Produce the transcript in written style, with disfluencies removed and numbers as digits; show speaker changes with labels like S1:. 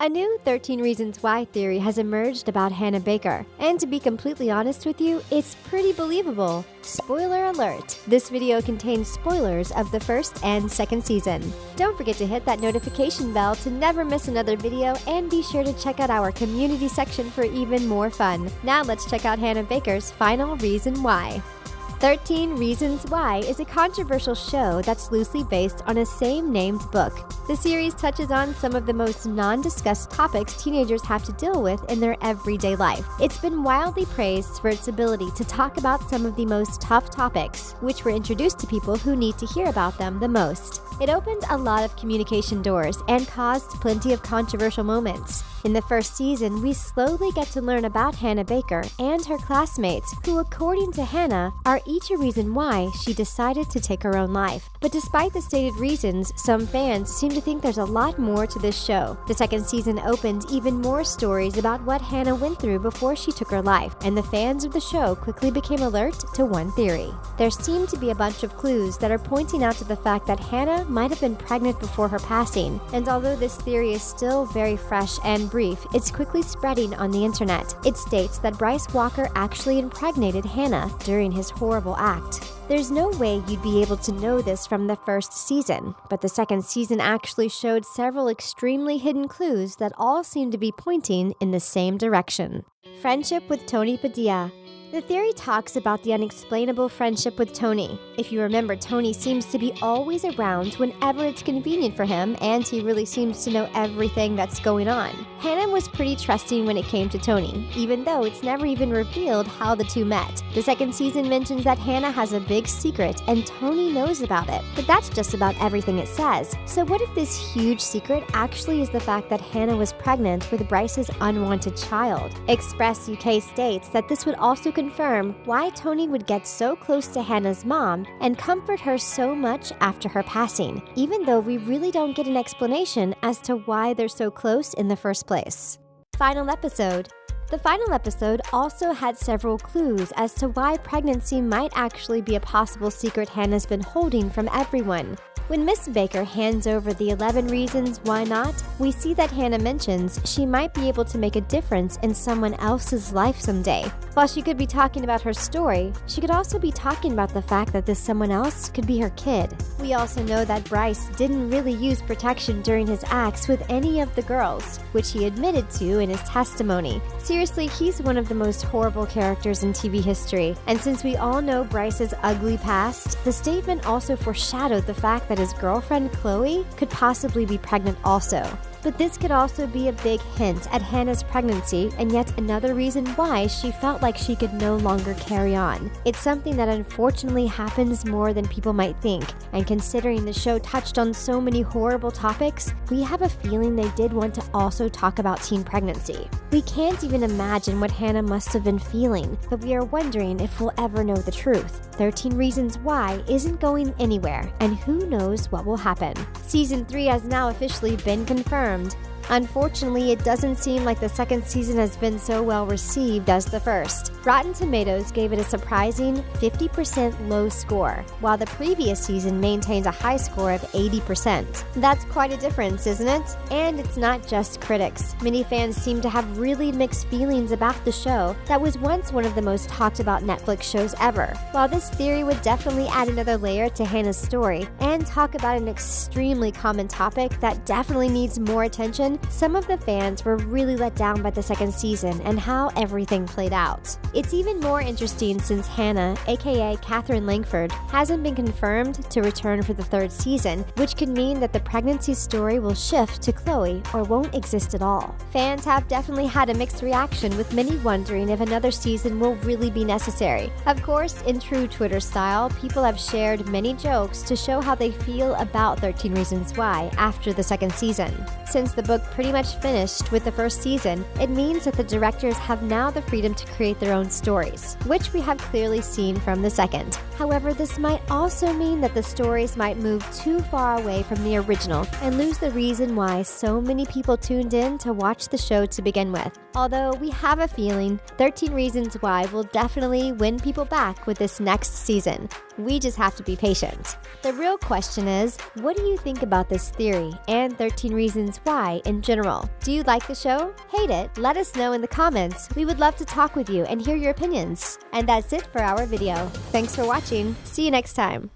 S1: A new 13 Reasons Why theory has emerged about Hannah Baker, and to be completely honest with you, it's pretty believable. Spoiler alert! This video contains spoilers of the first and second season. Don't forget to hit that notification bell to never miss another video, and be sure to check out our community section for even more fun. Now let's check out Hannah Baker's final reason why. 13 Reasons Why is a controversial show that's loosely based on a same-named book. The series touches on some of the most non-discussed topics teenagers have to deal with in their everyday life. It's been wildly praised for its ability to talk about some of the most tough topics, which were introduced to people who need to hear about them the most. It opened a lot of communication doors and caused plenty of controversial moments. In the first season, we slowly get to learn about Hannah Baker and her classmates, who, according to Hannah, are each a reason why she decided to take her own life. But despite the stated reasons, some fans seem to think there's a lot more to this show. The second season opened even more stories about what Hannah went through before she took her life, and the fans of the show quickly became alert to one theory. There seem to be a bunch of clues that are pointing out to the fact that Hannah might have been pregnant before her passing, and although this theory is still very fresh and brief, it's quickly spreading on the internet. It states that Bryce Walker actually impregnated Hannah during his horrible act. There's no way you'd be able to know this from the first season, but the second season actually showed several extremely hidden clues that all seem to be pointing in the same direction. Friendship with Tony Padilla. The theory talks about the unexplainable friendship with Tony. If you remember, Tony seems to be always around whenever it's convenient for him, and he really seems to know everything that's going on. Hannah was pretty trusting when it came to Tony, even though it's never even revealed how the two met. The second season mentions that Hannah has a big secret and Tony knows about it, but that's just about everything it says. So what if this huge secret actually is the fact that Hannah was pregnant with Bryce's unwanted child? Express UK states that this would also confirm why Tony would get so close to Hannah's mom and comfort her so much after her passing, even though we really don't get an explanation as to why they're so close in the first place. Final episode. The final episode also had several clues as to why pregnancy might actually be a possible secret Hannah's been holding from everyone. When Miss Baker hands over the 11 reasons why not, we see that Hannah mentions she might be able to make a difference in someone else's life someday. While she could be talking about her story, she could also be talking about the fact that this someone else could be her kid. We also know that Bryce didn't really use protection during his acts with any of the girls, which he admitted to in his testimony. Seriously, he's one of the most horrible characters in TV history, and since we all know Bryce's ugly past, the statement also foreshadowed the fact that his girlfriend Chloe could possibly be pregnant also. But this could also be a big hint at Hannah's pregnancy and yet another reason why she felt like she could no longer carry on. It's something that unfortunately happens more than people might think, and considering the show touched on so many horrible topics, we have a feeling they did want to also talk about teen pregnancy. We can't even imagine what Hannah must have been feeling, but we are wondering if we'll ever know the truth. 13 Reasons Why isn't going anywhere, and who knows what will happen. Season 3 has now officially been confirmed. Unfortunately, it doesn't seem like the second season has been so well received as the first. Rotten Tomatoes gave it a surprising 50% low score, while the previous season maintained a high score of 80%. That's quite a difference, isn't it? And it's not just critics. Many fans seem to have really mixed feelings about the show that was once one of the most talked about Netflix shows ever. While this theory would definitely add another layer to Hannah's story and talk about an extremely common topic that definitely needs more attention, some of the fans were really let down by the second season and how everything played out. It's even more interesting since Hannah, aka Catherine Langford, hasn't been confirmed to return for the third season, which could mean that the pregnancy story will shift to Chloe or won't exist at all. Fans have definitely had a mixed reaction, with many wondering if another season will really be necessary. Of course, in true Twitter style, people have shared many jokes to show how they feel about 13 Reasons Why after the second season. Since the book pretty much finished with the first season, it means that the directors have now the freedom to create their own own stories, which we have clearly seen from the second. However, this might also mean that the stories might move too far away from the original and lose the reason why so many people tuned in to watch the show to begin with. Although we have a feeling 13 Reasons Why will definitely win people back with this next season. We just have to be patient. The real question is, what do you think about this theory and 13 Reasons Why in general? Do you like the show? Hate it? Let us know in the comments. We would love to talk with you and hear your opinions. And that's it for our video. Thanks for watching. See you next time.